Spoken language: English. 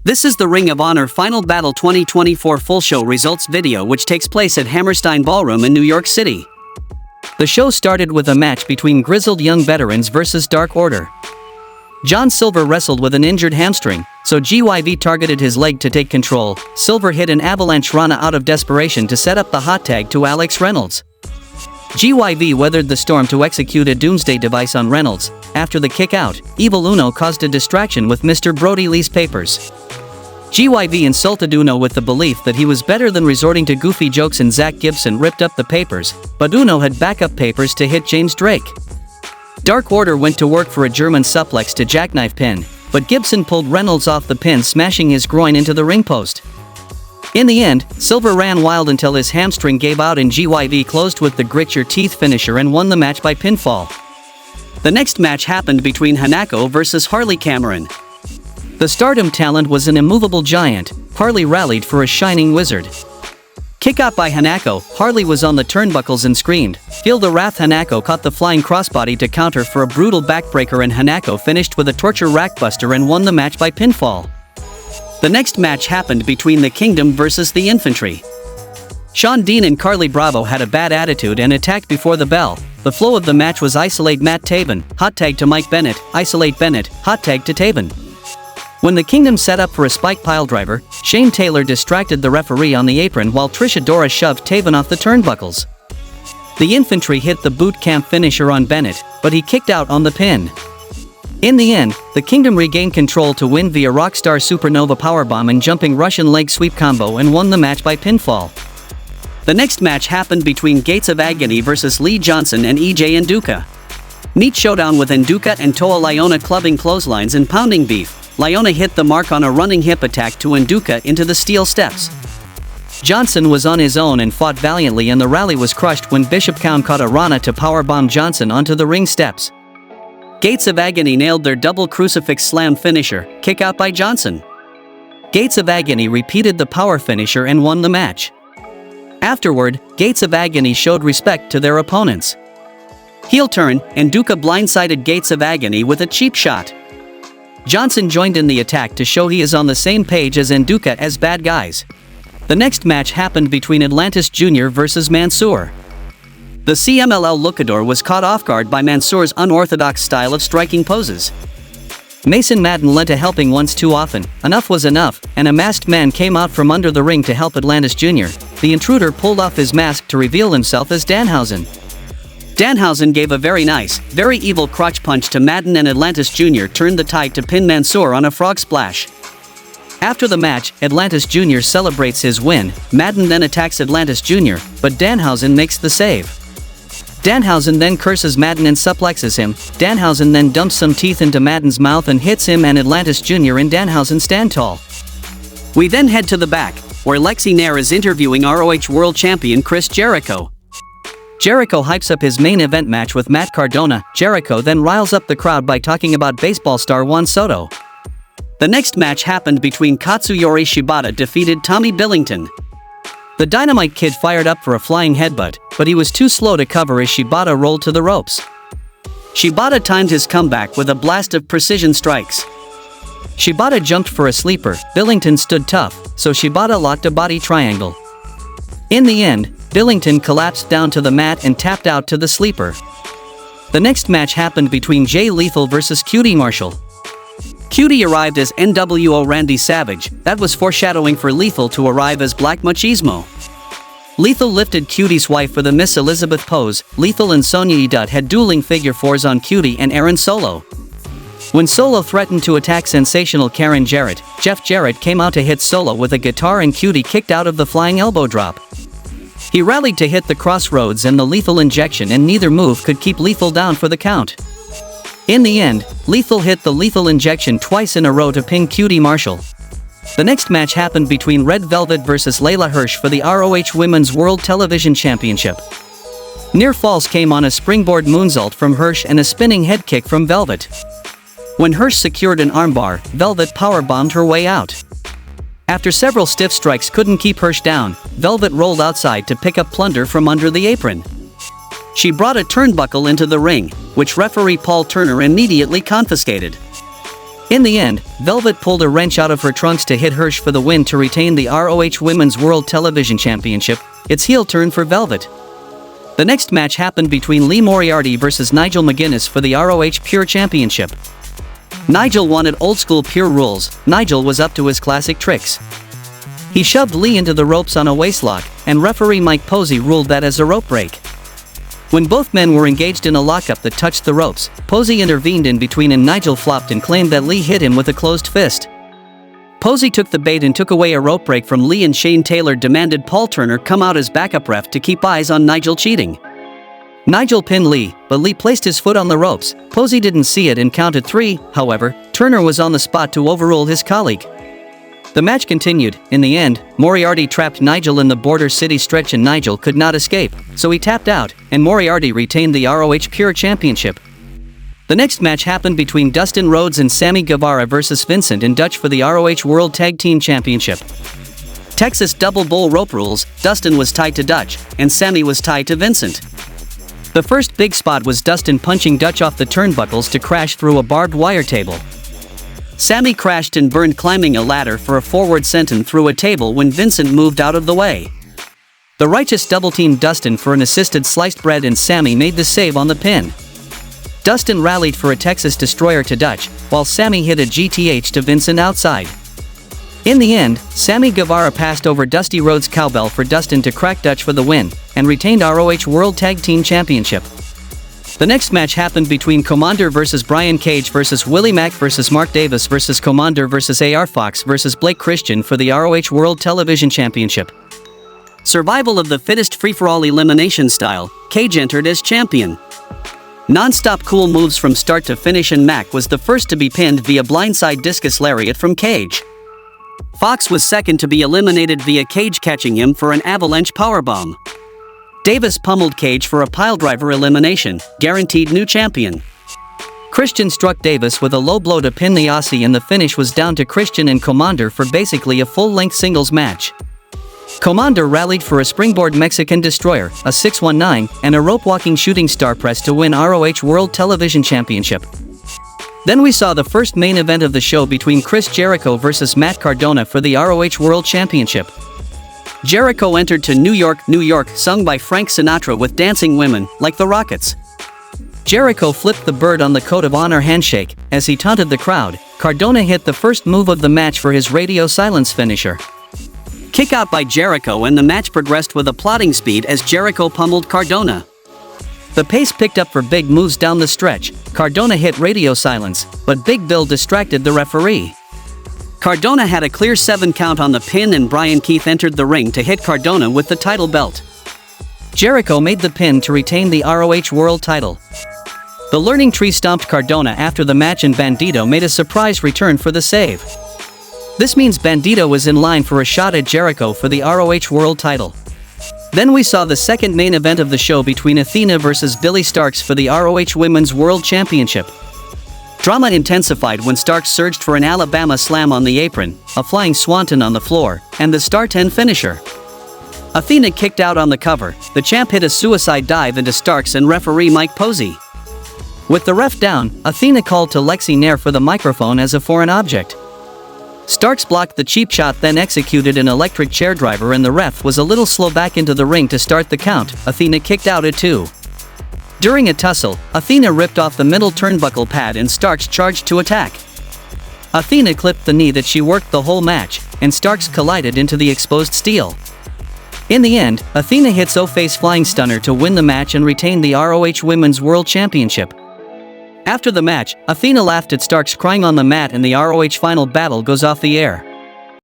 This is the Ring of Honor Final Battle 2024 full show results video, which takes place at Hammerstein Ballroom in New York City. The show started with a match between grizzled young veterans versus Dark Order. John Silver wrestled with an injured hamstring, so GYV targeted his leg to take control. Silver hit an avalanche Rana out of desperation to set up the hot tag to Alex Reynolds. GYV weathered the storm to execute a doomsday device on Reynolds. After the kick out, Evil Uno caused a distraction with Mr. Brody Lee's papers. GYV insulted Uno with the belief that he was better than resorting to goofy jokes, and Zach Gibson ripped up the papers, but Uno had backup papers to hit James Drake. Dark Order went to work for a German suplex to jackknife pin, but Gibson pulled Reynolds off the pin, smashing his groin into the ring post. In the end, Silver ran wild until his hamstring gave out and GYV closed with the grit your teeth finisher and won the match by pinfall. The next match happened between Hanako versus Harley Cameron. The Stardom talent was an immovable giant. Harley rallied for a shining wizard. Kick out by Hanako, Harley was on the turnbuckles and screamed. Feel the wrath. Hanako caught the flying crossbody to counter for a brutal backbreaker, and Hanako finished with a torture rackbuster and won the match by pinfall. The next match happened between the Kingdom versus the Infantry. Sean Dean and Carly Bravo had a bad attitude and attacked before the bell. The flow of the match was isolate Matt Taven, hot tag to Mike Bennett, isolate Bennett, hot tag to Taven. When the Kingdom set up for a spike piledriver, Shane Taylor distracted the referee on the apron while Trish Adora shoved Taven off the turnbuckles. The Infantry hit the boot camp finisher on Bennett, but he kicked out on the pin. In the end, the Kingdom regained control to win via Rockstar Supernova Powerbomb and jumping Russian leg sweep combo and won the match by pinfall. The next match happened between Gates of Agony versus Lee Johnson and EJ Nduka. Neat showdown with Nduka and Toa Liona clubbing clotheslines and pounding beef. Liona hit the mark on a running hip attack to Nduka into the steel steps. Johnson was on his own and fought valiantly, and the rally was crushed when Bishop Kaun caught a Rana to powerbomb Johnson onto the ring steps. Gates of Agony nailed their double crucifix slam finisher, kick out by Johnson. Gates of Agony repeated the power finisher and won the match. Afterward, Gates of Agony showed respect to their opponents. Heel turn, Nduka blindsided Gates of Agony with a cheap shot. Johnson joined in the attack to show he is on the same page as Nduka as bad guys. The next match happened between Atlantis Jr. versus Mansoor. The CMLL Luchador was caught off guard by Mansoor's unorthodox style of striking poses. Mason Madden lent a helping once too often. Enough was enough, and a masked man came out from under the ring to help Atlantis Jr. The intruder pulled off his mask to reveal himself as Danhausen. Danhausen gave a very nice, very evil crotch punch to Madden, and Atlantis Jr. turned the tide to pin Mansoor on a frog splash. After the match, Atlantis Jr. celebrates his win. Madden then attacks Atlantis Jr., but Danhausen makes the save. Danhausen then curses Madden and suplexes him. Danhausen then dumps some teeth into Madden's mouth and hits him and Atlantis Jr. and Danhausen stand tall. We then head to the back, where Lexi Nair is interviewing ROH World Champion Chris Jericho. Jericho hypes up his main event match with Matt Cardona. Jericho then riles up the crowd by talking about baseball star Juan Soto. The next match happened between Katsuyori Shibata defeated Tommy Billington. The Dynamite Kid fired up for a flying headbutt, but he was too slow to cover as Shibata rolled to the ropes. Shibata timed his comeback with a blast of precision strikes. Shibata jumped for a sleeper. Billington stood tough, so Shibata locked a body triangle. In the end, Billington collapsed down to the mat and tapped out to the sleeper. The next match happened between Jay Lethal versus Cutie Marshall. Cutie arrived as NWO Randy Savage. That was foreshadowing for Lethal to arrive as Black Machismo. Lethal lifted Cutie's wife for the Miss Elizabeth pose. Lethal and Sonya Dutt had dueling figure fours on Cutie and Aaron Solo. When Solo threatened to attack sensational Karen Jarrett, Jeff Jarrett came out to hit Solo with a guitar, and Cutie kicked out of the flying elbow drop. He rallied to hit the crossroads and the lethal injection, and neither move could keep Lethal down for the count. In the end, Lethal hit the lethal injection twice in a row to pin Cutie Marshall. The next match happened between Red Velvet versus Layla Hirsch for the ROH Women's World Television Championship. Near falls came on a springboard moonsault from Hirsch and a spinning head kick from Velvet. When Hirsch secured an armbar, Velvet powerbombed her way out. After several stiff strikes couldn't keep Hirsch down, Velvet rolled outside to pick up plunder from under the apron. She brought a turnbuckle into the ring, which referee Paul Turner immediately confiscated. In the end, Velvet pulled a wrench out of her trunks to hit Hirsch for the win to retain the ROH Women's World Television Championship. It's heel turn for Velvet. The next match happened between Lee Moriarty versus Nigel McGuinness for the ROH Pure Championship. Nigel wanted old-school Pure rules. Nigel was up to his classic tricks. He shoved Lee into the ropes on a waistlock, and referee Mike Posey ruled that as a rope break. When both men were engaged in a lockup that touched the ropes, Posey intervened in between and Nigel flopped and claimed that Lee hit him with a closed fist. Posey took the bait and took away a rope break from Lee, and Shane Taylor demanded Paul Turner come out as backup ref to keep eyes on Nigel cheating. Nigel pinned Lee, but Lee placed his foot on the ropes. Posey didn't see it and counted 3, however, Turner was on the spot to overrule his colleague. The match continued. In the end, Moriarty trapped Nigel in the Border City stretch and Nigel could not escape, so he tapped out, and Moriarty retained the ROH Pure Championship. The next match happened between Dustin Rhodes and Sammy Guevara versus Vincent and Dutch for the ROH World Tag Team Championship. Texas double bull rope rules, Dustin was tied to Dutch, and Sammy was tied to Vincent. The first big spot was Dustin punching Dutch off the turnbuckles to crash through a barbed wire table. Sammy crashed and burned climbing a ladder for a forward senton through a table when Vincent moved out of the way. The Righteous double-teamed Dustin for an assisted sliced bread and Sammy made the save on the pin. Dustin rallied for a Texas Destroyer to Dutch, while Sammy hit a GTH to Vincent outside. In the end, Sammy Guevara passed over Dusty Rhodes' cowbell for Dustin to crack Dutch for the win, and retained ROH World Tag Team Championship. The next match happened between Komander versus Brian Cage versus Willie Mack versus Mark Davis versus Komander versus AR Fox versus Blake Christian for the ROH World Television Championship. Survival of the fittest free-for-all elimination style, Cage entered as champion. Non-stop cool moves from start to finish, and Mack was the first to be pinned via blindside discus lariat from Cage. Fox was second to be eliminated via Cage catching him for an avalanche powerbomb. Davis pummeled Cage for a piledriver elimination, guaranteed new champion. Christian struck Davis with a low blow to pin the Aussie, and the finish was down to Christian and Komander for basically a full-length singles match. Komander rallied for a springboard Mexican Destroyer, a 619, and a rope-walking shooting star press to win ROH World Television Championship. Then we saw the first main event of the show between Chris Jericho versus Matt Cardona for the ROH World Championship. Jericho entered to New York, New York, sung by Frank Sinatra with dancing women, like the Rockets. Jericho flipped the bird on the Code of Honor handshake. As he taunted the crowd, Cardona hit the first move of the match for his radio silence finisher. Kick out by Jericho, and the match progressed with applauding speed as Jericho pummeled Cardona. The pace picked up for big moves down the stretch. Cardona hit radio silence, but Big Bill distracted the referee. Cardona had a clear 7 count on the pin, and Brian Keith entered the ring to hit Cardona with the title belt. Jericho made the pin to retain the ROH World title. The Learning Tree stomped Cardona after the match, and Bandito made a surprise return for the save. This means Bandito was in line for a shot at Jericho for the ROH World title. Then we saw the second main event of the show between Athena versus Billie Starkz for the ROH Women's World Championship. Drama intensified when Starkz surged for an Alabama slam on the apron, a flying swanton on the floor, and the Star 10 finisher. Athena kicked out on the cover. The champ hit a suicide dive into Starkz and referee Mike Posey. With the ref down, Athena called to Lexi Nair for the microphone as a foreign object. Starkz blocked the cheap shot, then executed an electric chair driver, and the ref was a little slow back into the ring to start the count. Athena kicked out at 2. During a tussle, Athena ripped off the middle turnbuckle pad and Starkz charged to attack. Athena clipped the knee that she worked the whole match, and Starkz collided into the exposed steel. In the end, Athena hit O-Face Flying Stunner to win the match and retain the ROH Women's World Championship. After the match, Athena laughed at Starkz crying on the mat, and the ROH final battle goes off the air.